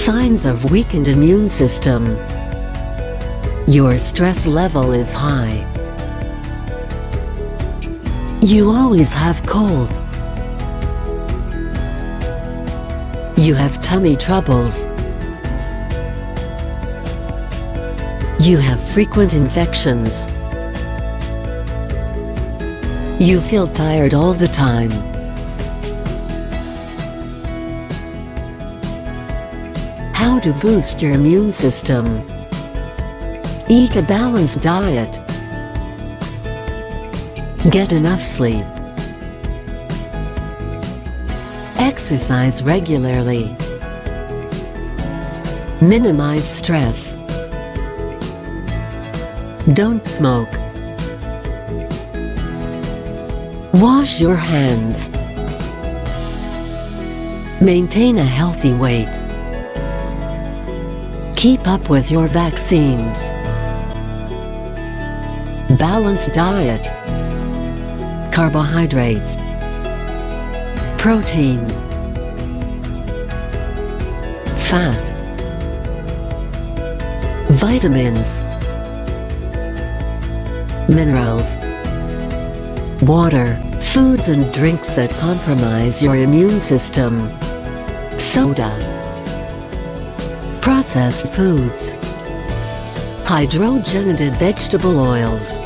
Signs of weakened immune system. Your stress level is high. You always have cold. You have tummy troubles. You have frequent infections. You feel tired all the time. How to boost your immune system. Eat a balanced diet. Get enough sleep. Exercise regularly. Minimize stress. Don't smoke. Wash your hands. Maintain a healthy weight. Keep up with your vaccines. Balanced diet. Carbohydrates. Protein. Fat. Vitamins. Minerals. Water. Foods and drinks that compromise your immune system. Soda. Processed foods. Hydrogenated vegetable oils.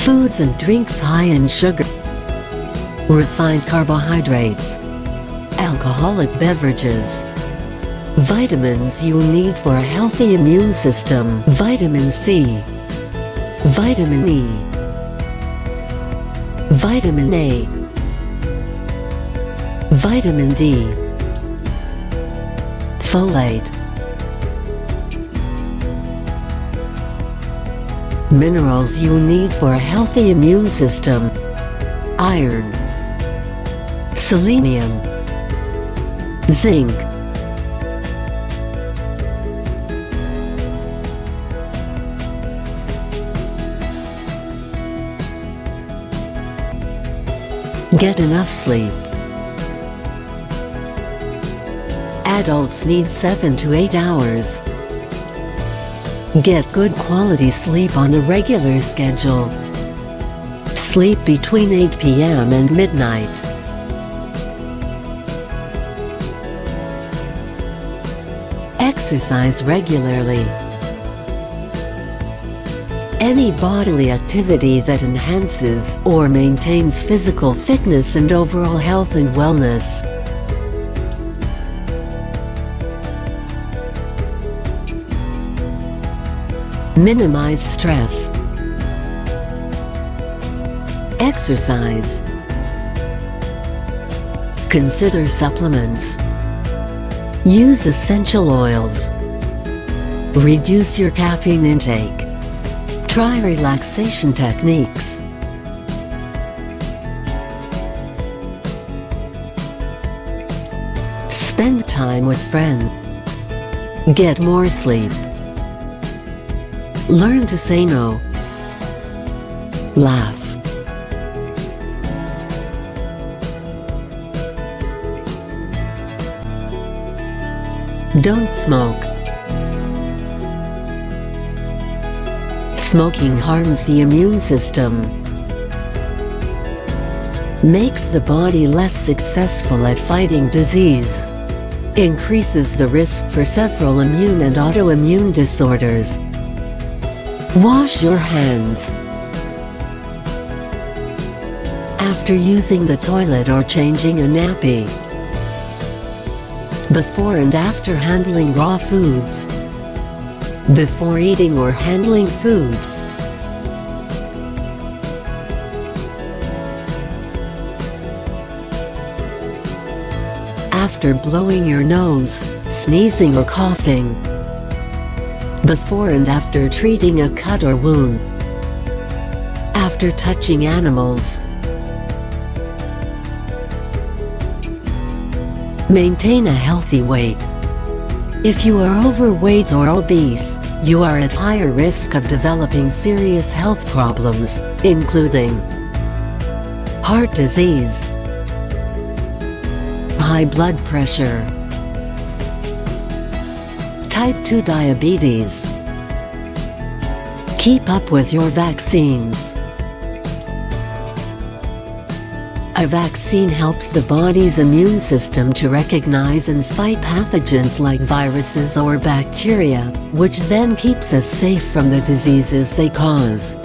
Foods and drinks high in sugar. Refined carbohydrates. Alcoholic beverages. Vitamins you need for a healthy immune system. Vitamin C. Vitamin E. Vitamin A. Vitamin D. Folate. Minerals you need for a healthy immune system. Iron. Selenium. Zinc. Get enough sleep. Adults need 7 to 8 hours. Get good quality sleep on a regular schedule. Sleep between 8 p.m. and midnight. Exercise regularly. Any bodily activity that enhances or maintains physical fitness and overall health and wellness. Minimize stress. Exercise. Consider supplements. Use essential oils. Reduce your caffeine intake. Try relaxation techniques. Spend time with friends. Get more sleep. Learn to say no. Laugh. Don't smoke. Smoking harms the immune system. Makes the body less successful at fighting disease. Increases the risk for several immune and autoimmune disorders. Wash your hands. After using the toilet or changing a nappy. Before and after handling raw foods. Before eating or handling food. After blowing your nose, sneezing or coughing. Before and after treating a cut or wound. After touching animals. Maintain a healthy weight. If you are overweight or obese, you are at higher risk of developing serious health problems, including heart disease, high blood pressure, Type 2 diabetes. Keep up with your vaccines. A vaccine helps the body's immune system to recognize and fight pathogens like viruses or bacteria, which then keeps us safe from the diseases they cause.